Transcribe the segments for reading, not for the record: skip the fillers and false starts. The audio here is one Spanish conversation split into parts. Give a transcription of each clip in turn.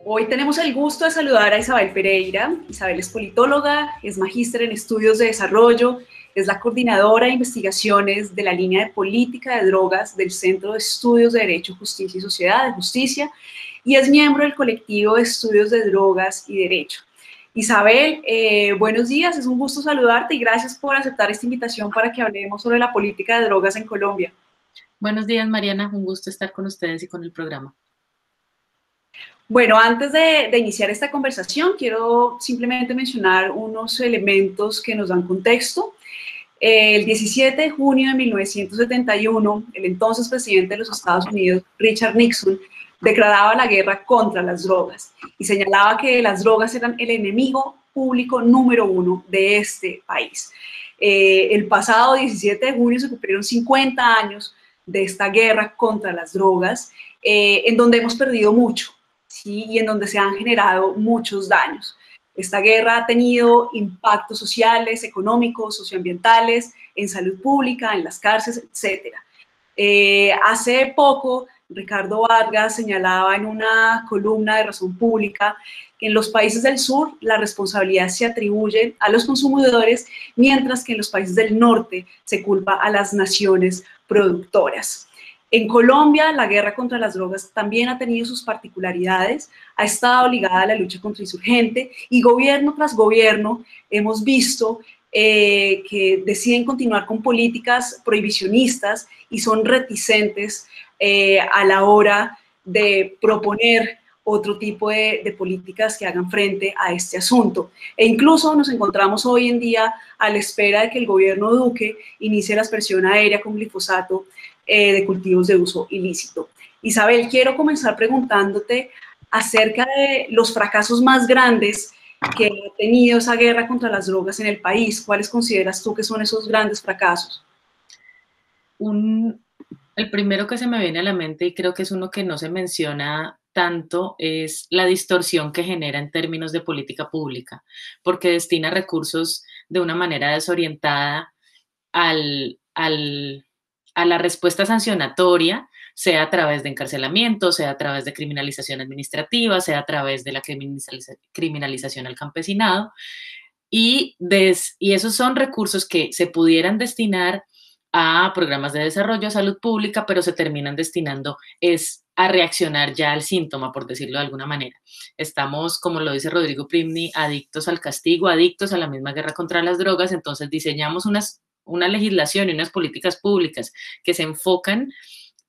Hoy tenemos el gusto de saludar a Isabel Pereira. Isabel es politóloga, es magíster en estudios de desarrollo, es la coordinadora de investigaciones de la línea de política de drogas del Centro de Estudios de Derecho, Justicia y Sociedad de Justicia y es miembro del colectivo de estudios de drogas y derecho. Isabel, buenos días, es un gusto saludarte y gracias por aceptar esta invitación para que hablemos sobre la política de drogas en Colombia. Buenos días, Mariana. Un gusto estar con ustedes y con el programa. Bueno, antes de iniciar esta conversación, quiero simplemente mencionar unos elementos que nos dan contexto. El 17 de junio de 1971, el entonces presidente de los Estados Unidos, Richard Nixon, declaraba la guerra contra las drogas y señalaba que las drogas eran el enemigo público número uno de este país. El pasado 17 de junio se cumplieron 50 años de esta guerra contra las drogas, en donde hemos perdido mucho, ¿sí? Y en donde se han generado muchos daños. Esta guerra ha tenido impactos sociales, económicos, socioambientales, en salud pública, en las cárceles, etc. Hace poco, Ricardo Vargas señalaba en una columna de Razón Pública que en los países del sur la responsabilidad se atribuye a los consumidores, mientras que en los países del norte se culpa a las naciones productoras. En Colombia, la guerra contra las drogas también ha tenido sus particularidades, ha estado ligada a la lucha contra insurgente y gobierno tras gobierno hemos visto que deciden continuar con políticas prohibicionistas y son reticentes a la hora de proponer otro tipo de políticas que hagan frente a este asunto. E incluso nos encontramos hoy en día a la espera de que el gobierno Duque inicie la aspersión aérea con glifosato de cultivos de uso ilícito. Isabel, quiero comenzar preguntándote acerca de los fracasos más grandes que ha tenido esa guerra contra las drogas en el país. ¿Cuáles consideras tú que son esos grandes fracasos? El primero que se me viene a la mente, y creo que es uno que no se menciona tanto, es la distorsión que genera en términos de política pública, porque destina recursos de una manera desorientada al, al, a la respuesta sancionatoria, sea a través de encarcelamiento, sea a través de criminalización administrativa, sea a través de la criminalización al campesinado, y esos son recursos que se pudieran destinar a programas de desarrollo, a salud pública, pero se terminan destinando es a reaccionar ya al síntoma, por decirlo de alguna manera. Estamos, como lo dice Rodrigo Primni, adictos al castigo, adictos a la misma guerra contra las drogas, entonces diseñamos una legislación y unas políticas públicas que se enfocan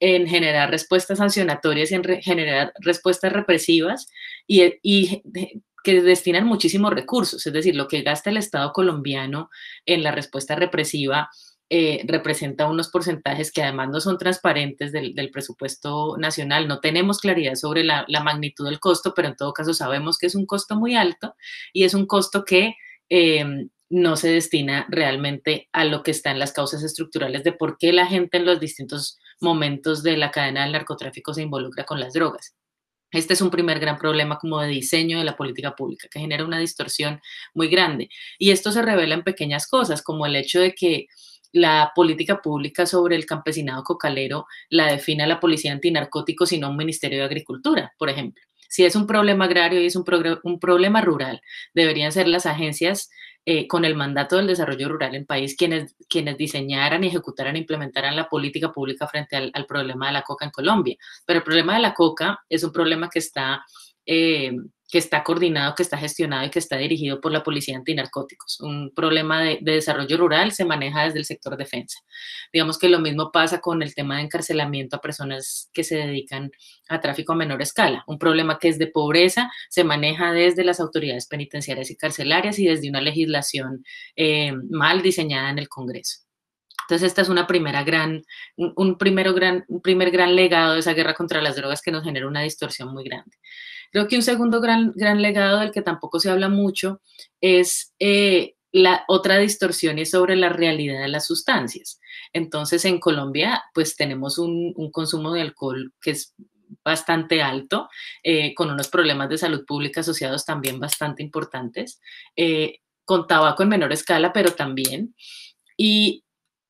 en generar respuestas sancionatorias y en generar respuestas represivas y que destinan muchísimos recursos, es decir, lo que gasta el Estado colombiano en la respuesta represiva representa unos porcentajes que además no son transparentes del presupuesto nacional. No tenemos claridad sobre la magnitud del costo, pero en todo caso sabemos que es un costo muy alto y es un costo que no se destina realmente a lo que está en las causas estructurales de por qué la gente en los distintos momentos de la cadena del narcotráfico se involucra con las drogas. Este es un primer gran problema como de diseño de la política pública, que genera una distorsión muy grande. Y esto se revela en pequeñas cosas, como el hecho de que la política pública sobre el campesinado cocalero la define la Policía Antinarcóticos y no un Ministerio de Agricultura, por ejemplo. Si es un problema agrario y es un problema rural, deberían ser las agencias con el mandato del desarrollo rural en país quienes diseñaran y ejecutaran e implementaran la política pública frente al problema de la coca en Colombia. Pero el problema de la coca es un problema que está coordinado, que está gestionado y que está dirigido por la Policía Antinarcóticos. Un problema de desarrollo rural se maneja desde el sector defensa. Digamos que lo mismo pasa con el tema de encarcelamiento a personas que se dedican a tráfico a menor escala. Un problema que es de pobreza se maneja desde las autoridades penitenciarias y carcelarias y desde una legislación mal diseñada en el Congreso. Entonces, esta es una primera un primer gran legado de esa guerra contra las drogas que nos genera una distorsión muy grande. Creo que un segundo gran legado del que tampoco se habla mucho es la otra distorsión y es sobre la realidad de las sustancias. Entonces, en Colombia, pues tenemos un consumo de alcohol que es bastante alto, con unos problemas de salud pública asociados también bastante importantes, con tabaco en menor escala, pero también. Y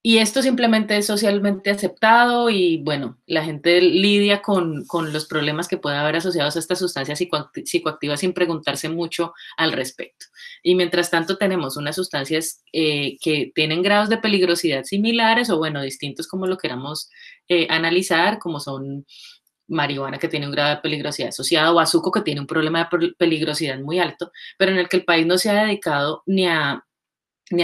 Y esto simplemente es socialmente aceptado y bueno, la gente lidia con los problemas que puede haber asociados a estas sustancias psicoactivas sin preguntarse mucho al respecto. Y mientras tanto tenemos unas sustancias que tienen grados de peligrosidad similares o bueno, distintos como lo queramos analizar, como son marihuana que tiene un grado de peligrosidad asociado, o bazuco que tiene un problema de peligrosidad muy alto, pero en el que el país no se ha dedicado ni a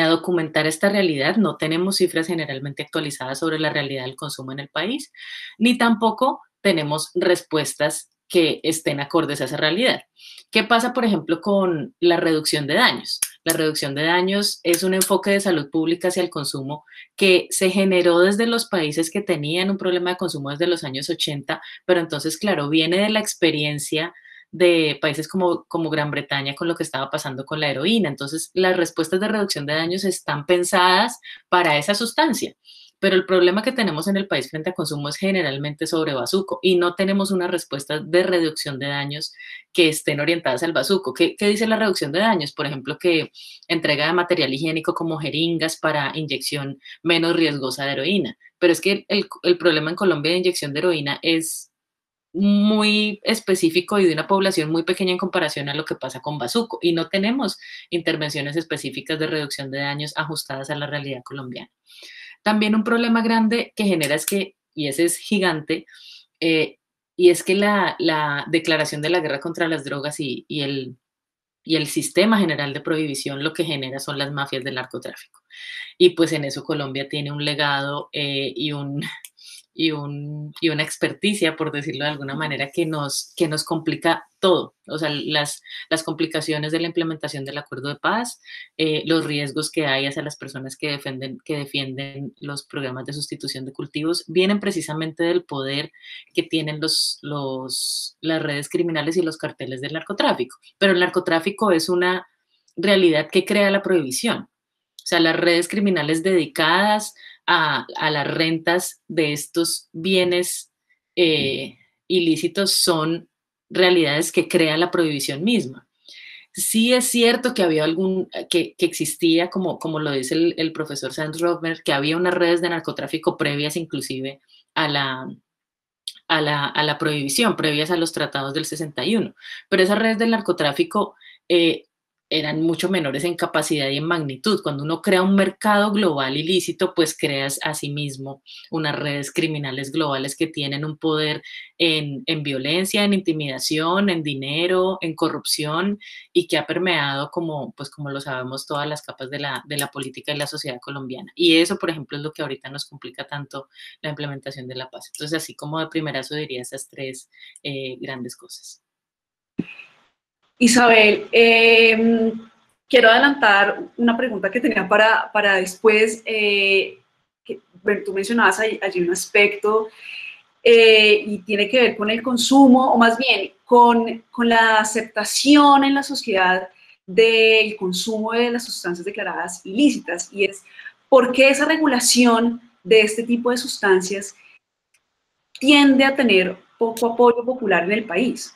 documentar esta realidad. No tenemos cifras generalmente actualizadas sobre la realidad del consumo en el país, ni tampoco tenemos respuestas que estén acordes a esa realidad. ¿Qué pasa, por ejemplo, con la reducción de daños? La reducción de daños es un enfoque de salud pública hacia el consumo que se generó desde los países que tenían un problema de consumo desde los años 80, pero entonces, claro, viene de la experiencia de países como Gran Bretaña con lo que estaba pasando con la heroína. Entonces, las respuestas de reducción de daños están pensadas para esa sustancia. Pero el problema que tenemos en el país frente a consumo es generalmente sobre bazuco y no tenemos una respuesta de reducción de daños que estén orientadas al bazuco. ¿Qué dice la reducción de daños? Por ejemplo, que entrega de material higiénico como jeringas para inyección menos riesgosa de heroína. Pero es que el problema en Colombia de inyección de heroína es muy específico y de una población muy pequeña en comparación a lo que pasa con bazuco y no tenemos intervenciones específicas de reducción de daños ajustadas a la realidad colombiana. También un problema grande que genera es que, y ese es gigante, eh, y es que la declaración de la guerra contra las drogas y el sistema general de prohibición lo que genera son las mafias del narcotráfico. Y pues en eso Colombia tiene un legado y una experticia, por decirlo de alguna manera, que nos complica todo. O sea, las complicaciones de la implementación del acuerdo de paz, los riesgos que hay hacia las personas que defienden los programas de sustitución de cultivos, vienen precisamente del poder que tienen las redes criminales y los carteles del narcotráfico. Pero el narcotráfico es una realidad que crea la prohibición. O sea, las redes criminales dedicadas a las rentas de estos bienes ilícitos son realidades que crea la prohibición misma. Sí es cierto que había que existía, como lo dice el profesor Sanz Rovner, que había unas redes de narcotráfico previas inclusive a a la prohibición, previas a los tratados del 61. Pero esas redes del narcotráfico eh, eran mucho menores en capacidad y en magnitud. Cuando uno crea un mercado global ilícito, pues creas asimismo unas redes criminales globales que tienen un poder en violencia, en intimidación, en dinero, en corrupción y que ha permeado como, pues como lo sabemos, todas las capas de la política y la sociedad colombiana. Y eso, por ejemplo, es lo que ahorita nos complica tanto la implementación de la paz. Entonces, así como de primerazo diría esas tres grandes cosas. Isabel, quiero adelantar una pregunta que tenía para después. Bueno, tú mencionabas allí un aspecto y tiene que ver con el consumo, o más bien con la aceptación en la sociedad del consumo de las sustancias declaradas ilícitas, y es por qué esa regulación de este tipo de sustancias tiende a tener poco apoyo popular en el país.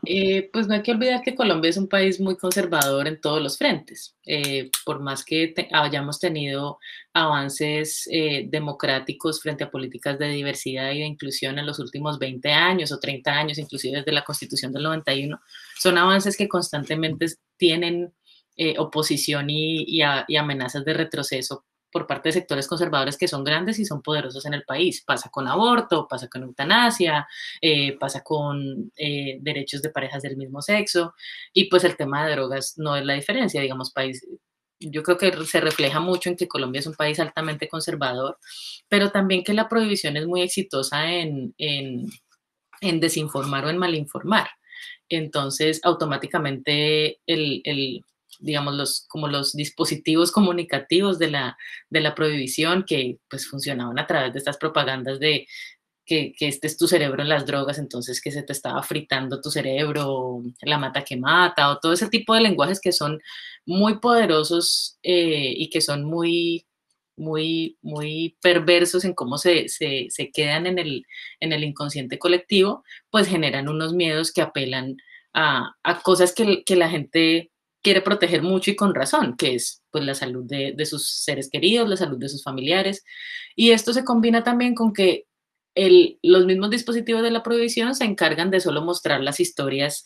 Pues no hay que olvidar que Colombia es un país muy conservador en todos los frentes. Por más que hayamos tenido avances democráticos frente a políticas de diversidad y de inclusión en los últimos 20 años o 30 años, inclusive desde la Constitución del 91, son avances que constantemente tienen oposición y amenazas de retroceso por parte de sectores conservadores que son grandes y son poderosos en el país. Pasa con aborto, pasa con eutanasia, pasa con derechos de parejas del mismo sexo y pues el tema de drogas no es la diferencia, digamos, país. Yo creo que se refleja mucho en que Colombia es un país altamente conservador, pero también que la prohibición es muy exitosa en desinformar o en malinformar. Entonces, automáticamente digamos, como los dispositivos comunicativos de la prohibición que pues funcionaban a través de estas propagandas de que este es tu cerebro en las drogas, entonces que se te estaba fritando tu cerebro, la mata que mata, o todo ese tipo de lenguajes que son muy poderosos y que son muy perversos en cómo se quedan en el inconsciente colectivo, pues generan unos miedos que apelan a cosas que la gente quiere proteger mucho y con razón, que es pues la salud de sus seres queridos, la salud de sus familiares. Y esto se combina también con que los mismos dispositivos de la prohibición se encargan de solo mostrar las historias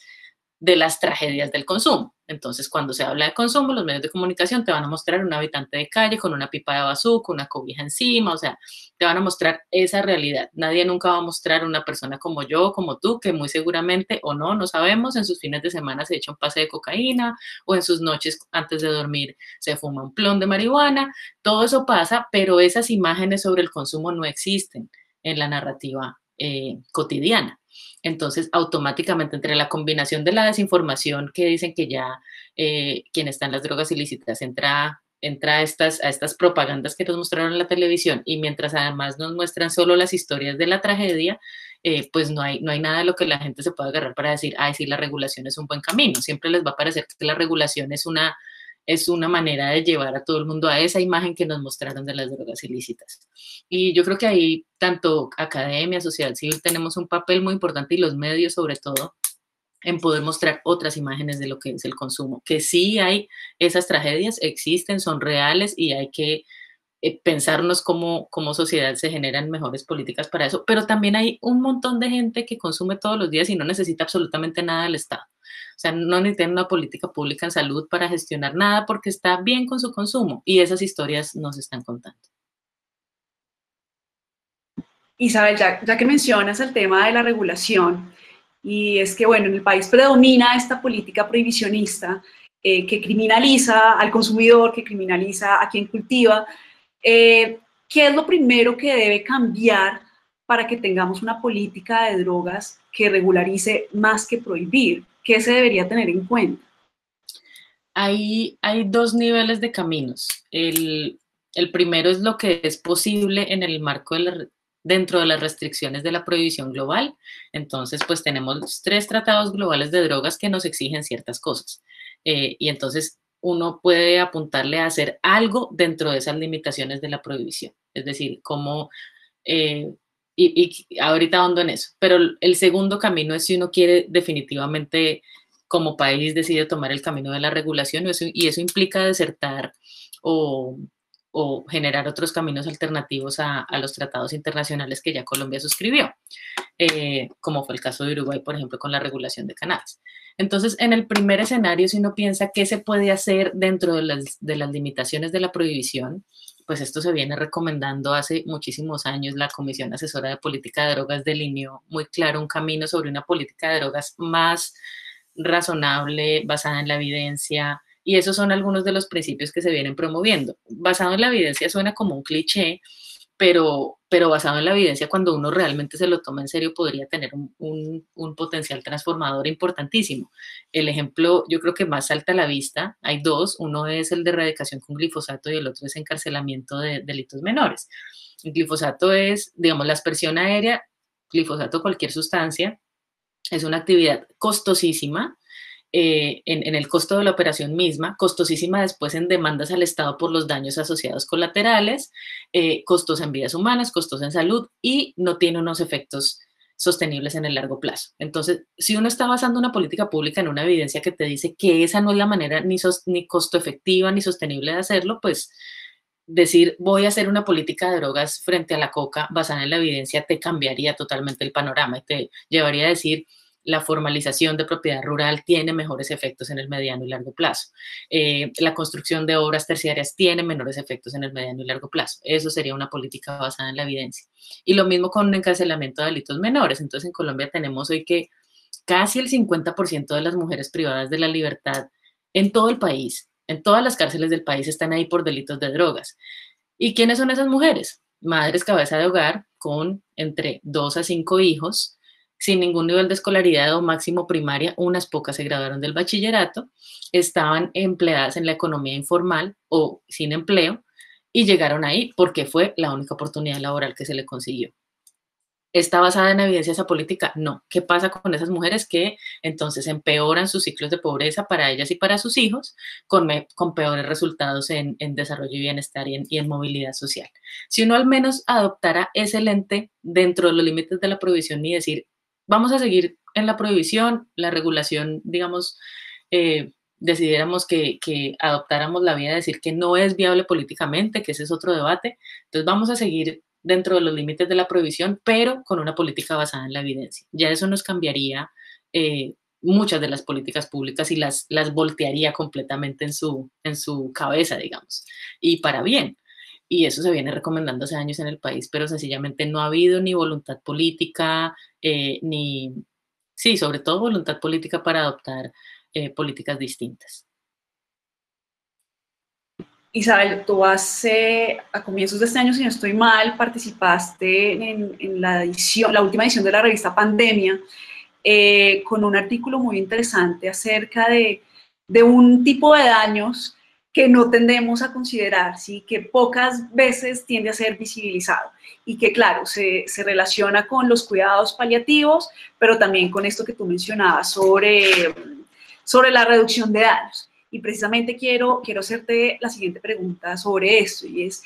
de las tragedias del consumo. Entonces, cuando se habla de consumo, los medios de comunicación te van a mostrar un habitante de calle con una pipa de bazuco, una cobija encima, o sea, te van a mostrar esa realidad. Nadie nunca va a mostrar una persona como yo, como tú, que muy seguramente o no, no sabemos, en sus fines de semana se echa un pase de cocaína o en sus noches antes de dormir se fuma un plón de marihuana. Todo eso pasa, pero esas imágenes sobre el consumo no existen en la narrativa cotidiana. Entonces, automáticamente, entre la combinación de la desinformación que dicen que ya quien está en las drogas ilícitas entra a estas propagandas que nos mostraron en la televisión y mientras además nos muestran solo las historias de la tragedia, pues no hay nada de lo que la gente se pueda agarrar para decir, ay, sí, la regulación es un buen camino. Siempre les va a parecer que la regulación es una manera de llevar a todo el mundo a esa imagen que nos mostraron de las drogas ilícitas. Y yo creo que ahí tanto academia, sociedad civil tenemos un papel muy importante y los medios sobre todo en poder mostrar otras imágenes de lo que es el consumo, que sí hay esas tragedias, existen, son reales y hay que pensarnos cómo sociedad se generan mejores políticas para eso, pero también hay un montón de gente que consume todos los días y no necesita absolutamente nada del Estado. O sea, no necesitan una política pública en salud para gestionar nada porque está bien con su consumo y esas historias nos están contando. Isabel, ya que mencionas el tema de la regulación, y es que, bueno, en el país predomina esta política prohibicionista que criminaliza al consumidor, que criminaliza a quien cultiva. ¿Qué es lo primero que debe cambiar para que tengamos una política de drogas que regularice más que prohibir? ¿Qué se debería tener en cuenta? Hay dos niveles de caminos. El primero es lo que es posible en el marco dentro de las restricciones de la prohibición global. Entonces, pues tenemos 3 tratados globales de drogas que nos exigen ciertas cosas. Y entonces uno puede apuntarle a hacer algo dentro de esas limitaciones de la prohibición. Es decir, como, eh, y ahorita ahondo en eso. Pero el segundo camino es si uno quiere definitivamente como país decide tomar el camino de la regulación y eso implica desertar o, o generar otros caminos alternativos a los tratados internacionales que ya Colombia suscribió, como fue el caso de Uruguay, por ejemplo, con la regulación de cannabis. Entonces, en el primer escenario, si uno piensa qué se puede hacer dentro de las limitaciones de la prohibición, pues esto se viene recomendando hace muchísimos años. La Comisión Asesora de Política de Drogas delineó muy claro un camino sobre una política de drogas más razonable, basada en la evidencia, y esos son algunos de los principios que se vienen promoviendo. Basado en la evidencia suena como un cliché, pero basado en la evidencia, cuando uno realmente se lo toma en serio, podría tener un potencial transformador importantísimo. El ejemplo, yo creo que más salta a la vista, hay dos, uno es el de erradicación con glifosato y el otro es encarcelamiento de delitos menores. El glifosato es, digamos, la aspersión aérea, glifosato, cualquier sustancia, es una actividad costosísima en el costo de la operación misma, costosísima después en demandas al Estado por los daños asociados colaterales, costosa en vidas humanas, costosa en salud y no tiene unos efectos sostenibles en el largo plazo. Entonces, si uno está basando una política pública en una evidencia que te dice que esa no es la manera ni costo efectiva ni sostenible de hacerlo, pues decir voy a hacer una política de drogas frente a la coca basada en la evidencia te cambiaría totalmente el panorama y te llevaría a decir la formalización de propiedad rural tiene mejores efectos en el mediano y largo plazo. La construcción de obras terciarias tiene menores efectos en el mediano y largo plazo. Eso sería una política basada en la evidencia. Y lo mismo con el encarcelamiento de delitos menores. Entonces, en Colombia tenemos hoy que casi el 50% de las mujeres privadas de la libertad en todo el país, en todas las cárceles del país, están ahí por delitos de drogas. ¿Y quiénes son esas mujeres? Madres cabeza de hogar con entre 2 a 5 hijos, sin ningún nivel de escolaridad o máximo primaria, unas pocas se graduaron del bachillerato, estaban empleadas en la economía informal o sin empleo y llegaron ahí porque fue la única oportunidad laboral que se le consiguió. ¿Está basada en evidencia esa política? No. ¿Qué pasa con esas mujeres que entonces empeoran sus ciclos de pobreza para ellas y para sus hijos con peores resultados en desarrollo y bienestar y en movilidad social? Si uno al menos adoptara ese lente dentro de los límites de la prohibición y decir, vamos a seguir en la prohibición, la regulación, digamos, decidiéramos que adoptáramos la vía de decir que no es viable políticamente, que ese es otro debate. Entonces vamos a seguir dentro de los límites de la prohibición, pero con una política basada en la evidencia. Ya eso nos cambiaría muchas de las políticas públicas y las voltearía completamente en su cabeza, digamos, y para bien. Y eso se viene recomendando hace años en el país, pero sencillamente no ha habido ni voluntad política, ni, sí, sobre todo voluntad política para adoptar políticas distintas. Isabel, tú hace, a comienzos de este año, si no estoy mal, participaste en la última edición de la revista Pandemia, con un artículo muy interesante acerca de un tipo de daños que no tendemos a considerar, ¿sí? Que pocas veces tiende a ser visibilizado y que, claro, se relaciona con los cuidados paliativos, pero también con esto que tú mencionabas sobre la reducción de daños. Y precisamente quiero hacerte la siguiente pregunta sobre esto, y es,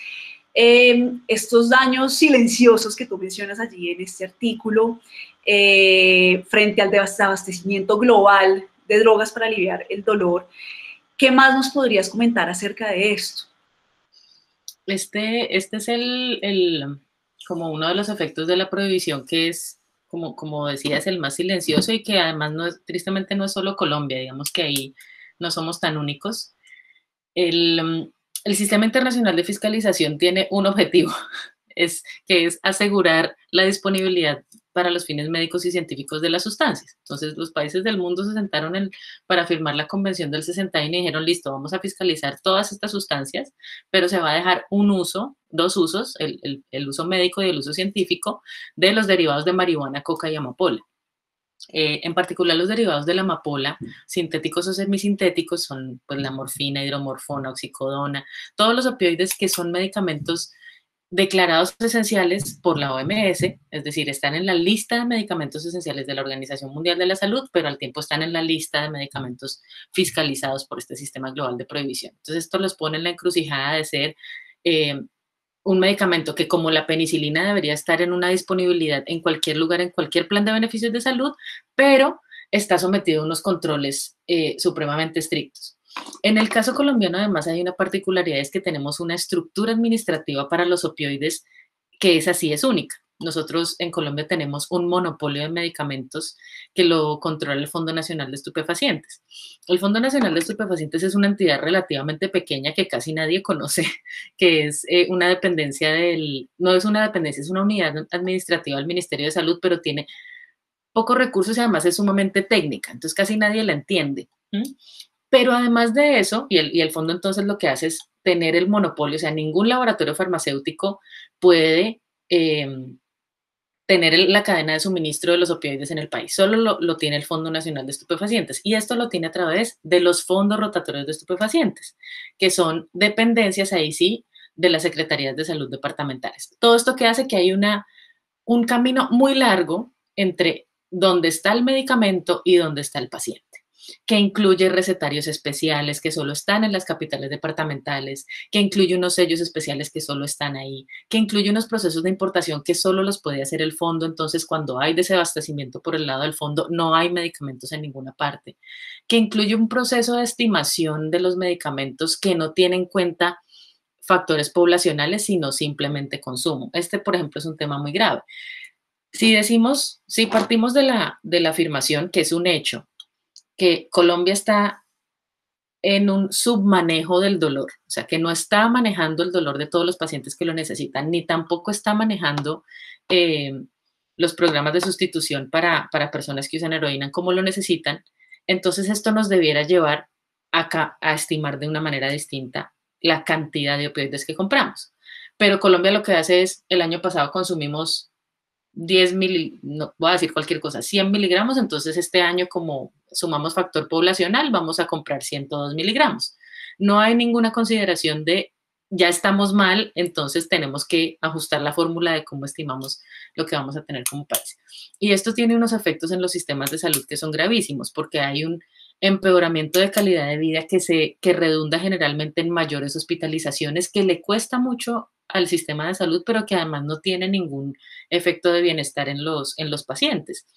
estos daños silenciosos que tú mencionas allí en este artículo, frente al desabastecimiento global de drogas para aliviar el dolor, ¿qué más nos podrías comentar acerca de esto? Este es como uno de los efectos de la prohibición que es, como decías, el más silencioso y que además tristemente no es solo Colombia, digamos que ahí no somos tan únicos. El Sistema Internacional de Fiscalización tiene un objetivo, que es asegurar la disponibilidad para los fines médicos y científicos de las sustancias. Entonces, los países del mundo se sentaron para firmar la Convención del 61 y dijeron, listo, vamos a fiscalizar todas estas sustancias, pero se va a dejar dos usos, el uso médico y el uso científico de los derivados de marihuana, coca y amapola. En particular los derivados de la amapola, sintéticos o semisintéticos, son pues la morfina, hidromorfona, oxicodona, todos los opioides que son medicamentos declarados esenciales por la OMS, es decir, están en la lista de medicamentos esenciales de la Organización Mundial de la Salud, pero al tiempo están en la lista de medicamentos fiscalizados por este sistema global de prohibición. Entonces, esto los pone en la encrucijada de ser un medicamento que, como la penicilina, debería estar en una disponibilidad en cualquier lugar, en cualquier plan de beneficios de salud, pero está sometido a unos controles supremamente estrictos. En el caso colombiano, además, hay una particularidad, es que tenemos una estructura administrativa para los opioides que esa sí es única. Nosotros en Colombia tenemos un monopolio de medicamentos que lo controla el Fondo Nacional de Estupefacientes. El Fondo Nacional de Estupefacientes es una entidad relativamente pequeña que casi nadie conoce, que es una dependencia no es una dependencia, es una unidad administrativa del Ministerio de Salud, pero tiene pocos recursos y además es sumamente técnica, entonces casi nadie la entiende. Pero además de eso, y el fondo entonces lo que hace es tener el monopolio, o sea, ningún laboratorio farmacéutico puede tener la cadena de suministro de los opioides en el país. Solo lo tiene el Fondo Nacional de Estupefacientes y esto lo tiene a través de los fondos rotatorios de estupefacientes, que son dependencias ahí sí de las secretarías de salud departamentales. Todo esto que hace que hay un camino muy largo entre dónde está el medicamento y dónde está el paciente, que incluye recetarios especiales que solo están en las capitales departamentales, que incluye unos sellos especiales que solo están ahí, que incluye unos procesos de importación que solo los puede hacer el fondo. Entonces, cuando hay desabastecimiento por el lado del fondo, no hay medicamentos en ninguna parte, que incluye un proceso de estimación de los medicamentos que no tiene en cuenta factores poblacionales, sino simplemente consumo. Este, por ejemplo, es un tema muy grave. Si partimos de la afirmación, que es un hecho, que Colombia está en un submanejo del dolor, o sea, que no está manejando el dolor de todos los pacientes que lo necesitan, ni tampoco está manejando los programas de sustitución para personas que usan heroína como lo necesitan. Entonces, esto nos debiera llevar a estimar de una manera distinta la cantidad de opioides que compramos. Pero Colombia lo que hace es, el año pasado consumimos 10 no voy a decir cualquier cosa, 100 miligramos, entonces este año como sumamos factor poblacional, vamos a comprar 102 miligramos. No hay ninguna consideración de ya estamos mal, entonces tenemos que ajustar la fórmula de cómo estimamos lo que vamos a tener como país. Y esto tiene unos efectos en los sistemas de salud que son gravísimos, porque hay un empeoramiento de calidad de vida que redunda generalmente en mayores hospitalizaciones, que le cuesta mucho al sistema de salud, pero que además no tiene ningún efecto de bienestar en los pacientes.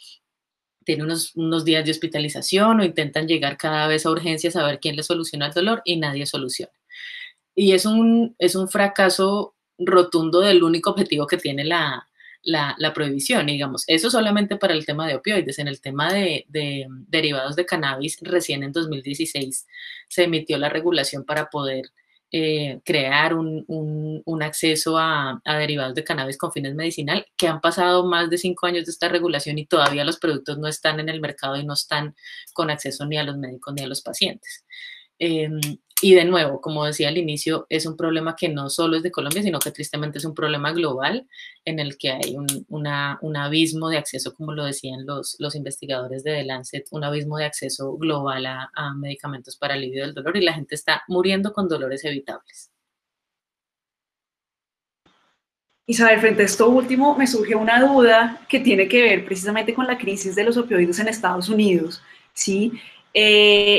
tiene unos días de hospitalización o intentan llegar cada vez a urgencias a ver quién le soluciona el dolor y nadie soluciona. Y es un fracaso rotundo del único objetivo que tiene la prohibición, digamos. Eso solamente para el tema de opioides. En el tema de derivados de cannabis, recién en 2016 se emitió la regulación para poder crear un acceso a derivados de cannabis con fines medicinal, que han pasado más de 5 años de esta regulación y todavía los productos no están en el mercado y no están con acceso ni a los médicos ni a los pacientes. Eh, y de nuevo, como decía al inicio, es un problema que no solo es de Colombia, sino que tristemente es un problema global en el que hay un abismo de acceso, como lo decían los investigadores de The Lancet, un abismo de acceso global a medicamentos para alivio del dolor y la gente está muriendo con dolores evitables. Isabel, frente a esto último, me surge una duda que tiene que ver precisamente con la crisis de los opioides en Estados Unidos, ¿sí?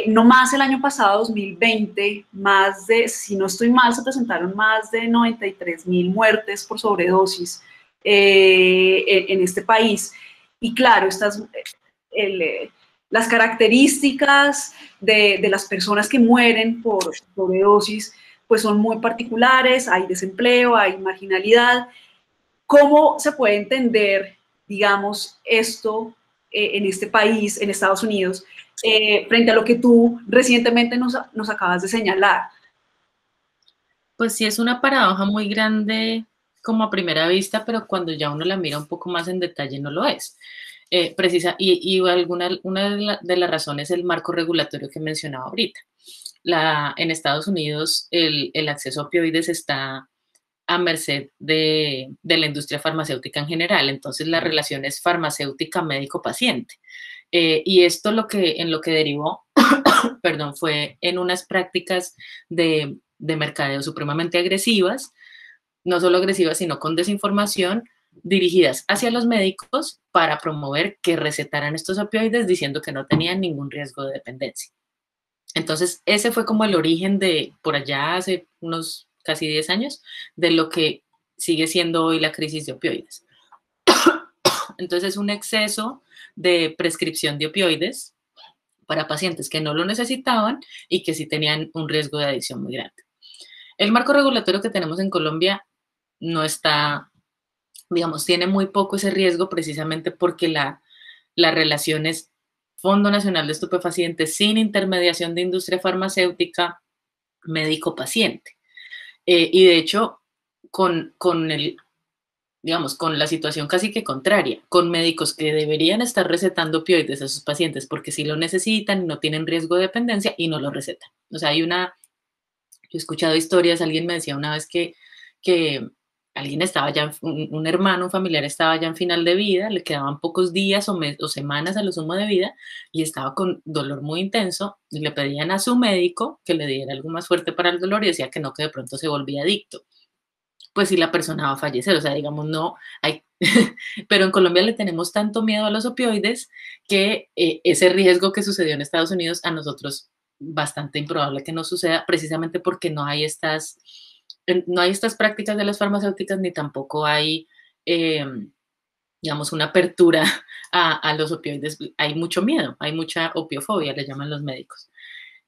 No más el año pasado, 2020, más de, si no estoy mal, se presentaron más de 93,000 muertes por sobredosis en este país. Y claro, las características de las personas que mueren por sobredosis pues son muy particulares, hay desempleo, hay marginalidad. ¿Cómo se puede entender, digamos, esto en este país, en Estados Unidos, frente a lo que tú recientemente nos acabas de señalar? Pues sí, es una paradoja muy grande como a primera vista, pero cuando ya uno la mira un poco más en detalle no lo es. Una de las razones es el marco regulatorio que mencionaba ahorita. En Estados Unidos el acceso a opioides está a merced de la industria farmacéutica en general. Entonces, la relación es farmacéutica médico-paciente. Y esto en lo que derivó, perdón, fue en unas prácticas de mercadeo supremamente agresivas, no solo agresivas, sino con desinformación dirigidas hacia los médicos para promover que recetaran estos opioides diciendo que no tenían ningún riesgo de dependencia. Entonces, ese fue como el origen de, por allá hace unos casi 10 años, de lo que sigue siendo hoy la crisis de opioides. Entonces, es un exceso de prescripción de opioides para pacientes que no lo necesitaban y que sí tenían un riesgo de adicción muy grande. El marco regulatorio que tenemos en Colombia no está, digamos, tiene muy poco ese riesgo precisamente porque la relación es Fondo Nacional de Estupefacientes sin intermediación de industria farmacéutica, médico-paciente. Y de hecho, con digamos, con la situación casi que contraria, con médicos que deberían estar recetando opioides a sus pacientes porque sí lo necesitan, no tienen riesgo de dependencia y no lo recetan. O sea, yo he escuchado historias, alguien me decía una vez que alguien estaba ya, un hermano, un familiar estaba ya en final de vida, le quedaban pocos días o semanas a lo sumo de vida y estaba con dolor muy intenso y le pedían a su médico que le diera algo más fuerte para el dolor y decía que no, que de pronto se volvía adicto. Pues si la persona va a fallecer, o sea, digamos, no hay, pero en Colombia le tenemos tanto miedo a los opioides que ese riesgo que sucedió en Estados Unidos a nosotros bastante improbable que no suceda precisamente porque no hay estas prácticas de las farmacéuticas ni tampoco hay, eh, digamos, una apertura a los opioides. Hay mucho miedo, hay mucha opiofobia, le llaman los médicos.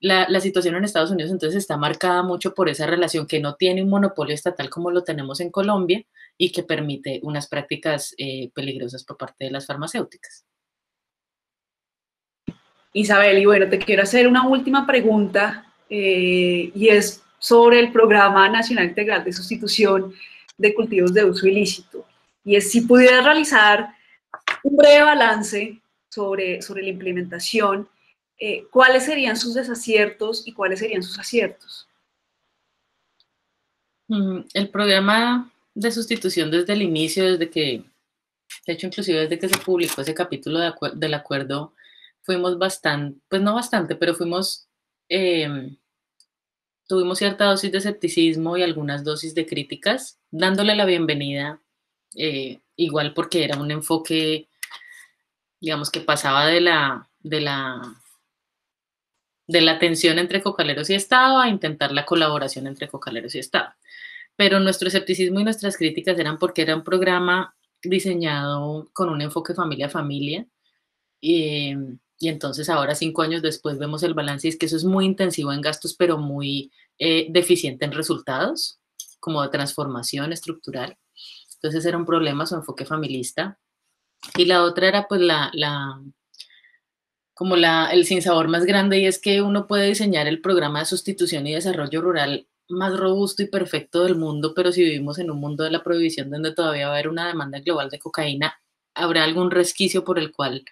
La situación en Estados Unidos entonces está marcada mucho por esa relación que no tiene un monopolio estatal como lo tenemos en Colombia y que permite unas prácticas peligrosas por parte de las farmacéuticas. Isabel, y bueno, te quiero hacer una última pregunta y es sobre el Programa Nacional Integral de Sustitución de Cultivos de Uso Ilícito. Y es si pudieras realizar un breve balance sobre la implementación, ¿cuáles serían sus desaciertos y cuáles serían sus aciertos? El programa de sustitución desde el inicio, de hecho, inclusive desde que se publicó ese capítulo del acuerdo, fuimos bastante, pues no bastante, pero eh, tuvimos cierta dosis de escepticismo y algunas dosis de críticas, dándole la bienvenida, igual porque era un enfoque, digamos, que pasaba de la tensión entre cocaleros y Estado a intentar la colaboración entre cocaleros y Estado. Pero nuestro escepticismo y nuestras críticas eran porque era un programa diseñado con un enfoque familia a familia Y entonces ahora, 5 años después, vemos el balance y es que eso es muy intensivo en gastos, pero muy deficiente en resultados, como de transformación estructural. Entonces era un problema su enfoque familista. Y la otra era pues el sinsabor más grande, y es que uno puede diseñar el programa de sustitución y desarrollo rural más robusto y perfecto del mundo, pero si vivimos en un mundo de la prohibición donde todavía va a haber una demanda global de cocaína, habrá algún resquicio por el cual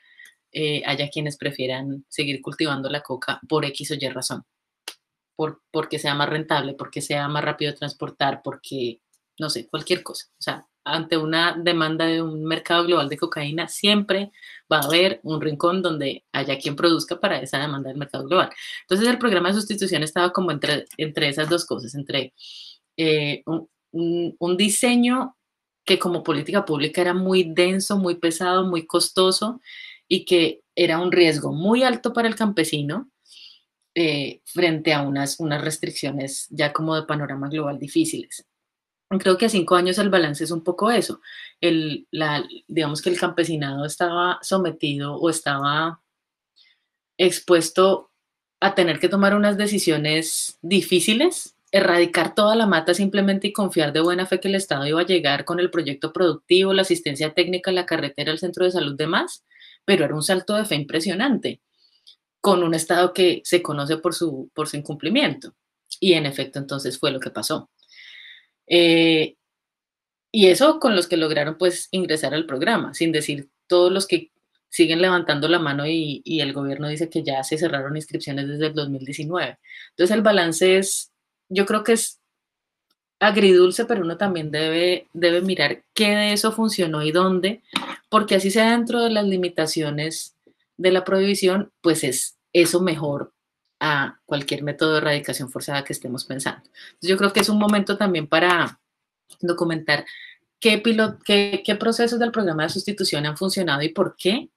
haya quienes prefieran seguir cultivando la coca por X o Y razón, porque sea más rentable, porque sea más rápido de transportar, porque, no sé, cualquier cosa. O sea, ante una demanda de un mercado global de cocaína, siempre va a haber un rincón donde haya quien produzca para esa demanda del mercado global. Entonces el programa de sustitución estaba como entre esas dos cosas, entre un diseño que como política pública era muy denso, muy pesado, muy costoso y que era un riesgo muy alto para el campesino frente a unas restricciones ya como de panorama global difíciles. Creo que a 5 años el balance es un poco eso. Digamos que el campesinado estaba sometido o estaba expuesto a tener que tomar unas decisiones difíciles, erradicar toda la mata simplemente y confiar de buena fe que el Estado iba a llegar con el proyecto productivo, la asistencia técnica, la carretera, el centro de salud, demás, pero era un salto de fe impresionante con un Estado que se conoce por su incumplimiento. Y en efecto, entonces fue lo que pasó. Eh, y eso con los que lograron pues ingresar al programa, sin decir todos los que siguen levantando la mano y el gobierno dice que ya se cerraron inscripciones desde el 2019. Entonces el balance es, yo creo que es agridulce, pero uno también debe mirar qué de eso funcionó y dónde, porque así sea dentro de las limitaciones de la prohibición, pues es eso mejor a cualquier método de erradicación forzada que estemos pensando. Entonces yo creo que es un momento también para documentar qué procesos del programa de sustitución han funcionado y por qué,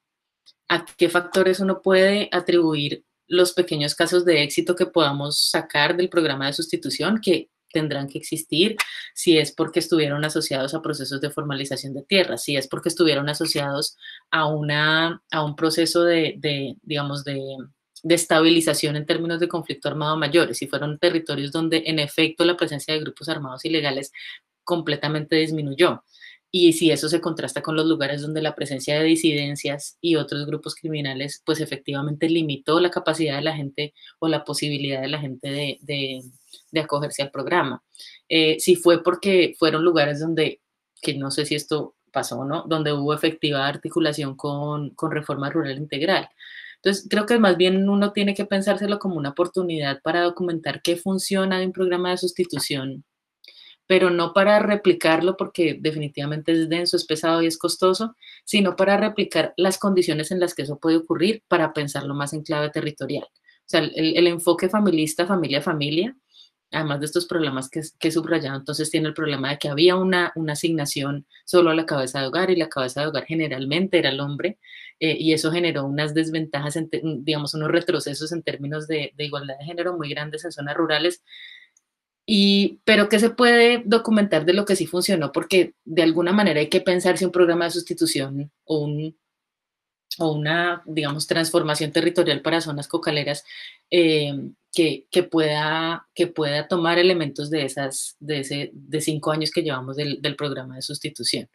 a qué factores uno puede atribuir los pequeños casos de éxito que podamos sacar del programa de sustitución, que tendrán que existir, si es porque estuvieron asociados a procesos de formalización de tierras, si es porque estuvieron asociados a un proceso digamos, de estabilización en términos de conflicto armado mayores, si fueron territorios donde en efecto la presencia de grupos armados ilegales completamente disminuyó. Y si eso se contrasta con los lugares donde la presencia de disidencias y otros grupos criminales, pues efectivamente limitó la capacidad de la gente o la posibilidad de la gente de acogerse al programa. Si fue porque fueron lugares donde, que no sé si esto pasó o no, donde hubo efectiva articulación con reforma rural integral. Entonces, creo que más bien uno tiene que pensárselo como una oportunidad para documentar qué funciona de un programa de sustitución, pero no para replicarlo porque definitivamente es denso, es pesado y es costoso, sino para replicar las condiciones en las que eso puede ocurrir para pensarlo más en clave territorial. O sea, el enfoque familista, familia, familia, además de estos problemas que he subrayado, entonces tiene el problema de que había una asignación solo a la cabeza de hogar y la cabeza de hogar generalmente era el hombre y eso generó unas desventajas, digamos, unos retrocesos en términos de igualdad de género muy grandes en zonas rurales pero ¿qué se puede documentar de lo que sí funcionó? Porque de alguna manera hay que pensar si un programa de sustitución o una, digamos, transformación territorial para zonas cocaleras que pueda tomar elementos de 5 años que llevamos del programa de sustitución.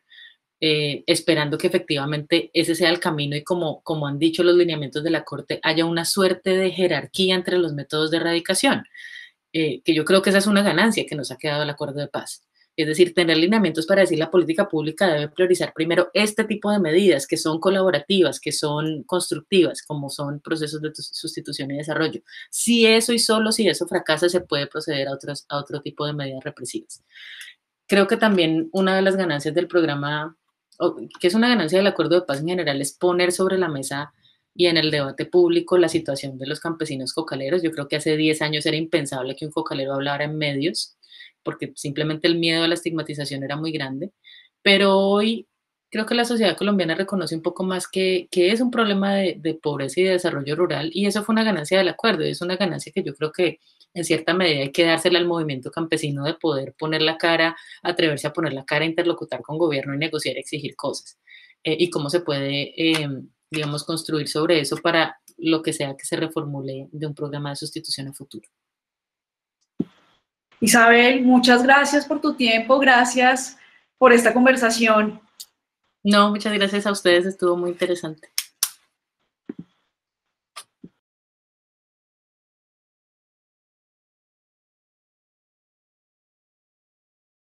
Esperando que efectivamente ese sea el camino y como han dicho los lineamientos de la Corte, haya una suerte de jerarquía entre los métodos de erradicación que yo creo que esa es una ganancia que nos ha quedado el acuerdo de paz. Es decir, tener lineamientos para decir la política pública debe priorizar primero este tipo de medidas que son colaborativas, que son constructivas, como son procesos de sustitución y desarrollo. Si eso y solo si eso fracasa, se puede proceder a otro tipo de medidas represivas. Creo que también una de las ganancias del programa, que es una ganancia del acuerdo de paz en general, es poner sobre la mesa y en el debate público la situación de los campesinos cocaleros. Yo creo que hace 10 años era impensable que un cocalero hablara en medios, porque simplemente el miedo a la estigmatización era muy grande. Pero hoy creo que la sociedad colombiana reconoce un poco más que es un problema de pobreza y de desarrollo rural, y eso fue una ganancia del acuerdo, y es una ganancia que yo creo que en cierta medida hay que dársela al movimiento campesino de poder poner la cara, atreverse a poner la cara, interlocutar con gobierno y negociar, exigir cosas. Y cómo se puede digamos, construir sobre eso para lo que sea que se reformule de un programa de sustitución a futuro. Isabel, muchas gracias por tu tiempo, gracias por esta conversación. No, muchas gracias a ustedes, estuvo muy interesante.